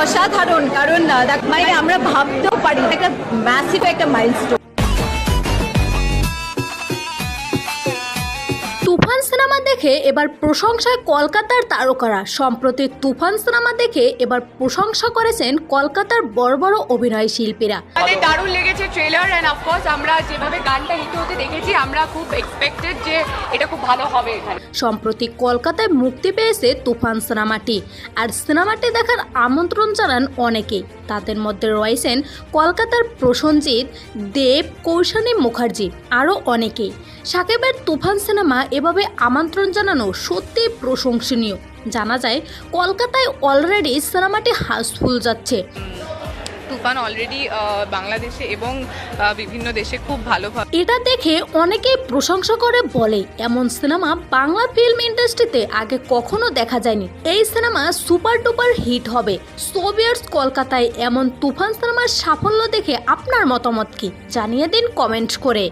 অসাধারণ, কারণ মানে আমরা ভাবতেও পারি একটা ম্যাসিভ একটা মাইলস্টোন। তুফান সিনেমা দেখে এবার প্রশংসায় কলকাতার তারকারা। সম্প্রতি তুফান সিনেমা দেখে এবার প্রশংসা করেছেন কলকাতার বড় বড় অভিনয় শিল্পীরা। আমাদের দারুণ লেগেছে ট্রেলার, অ্যান্ড অফকোর্স আমরা যেভাবে গানটা হিট হতে দেখেছি আমরা খুব এক্সপেক্টেড যে এটা খুব ভালো হবে এখানে। সম্প্রতি কলকাতায় মুক্তি পেয়েছে তুফান সিনেমাটি, আর সিনেমাটি দেখার আমন্ত্রণ জানান অনেকেই। তাদের মধ্যে রয়েছেন কলকাতার প্রসেনজিৎ, দেব, কৌশানী মুখার্জি, আরও অনেকেই। সাকিবের তুফান সিনেমা এভাবে আমন্ত্রণ জানানো সত্যিই প্রশংসনীয়। জানা যায় কলকাতায় অলরেডি সিনেমাটি হাউসফুল যাচ্ছে। তুফান অলরেডি বাংলাদেশে এবং বিভিন্ন দেশে খুব ভালোভাবে। এটা দেখে অনেকেই প্রশংসা করে বলে, এমন সিনেমা বাংলা ফিল্ম ইন্ডাস্ট্রিতে আগে কখনো দেখা যায়নি। এই সিনেমা সুপার ডুপার হিট হবে। সোভিয়ার্স কলকাতায় এমন তুফান সিনেমার সাফল্য দেখে আপনার মতামত কি জানিয়ে দিন কমেন্ট করে।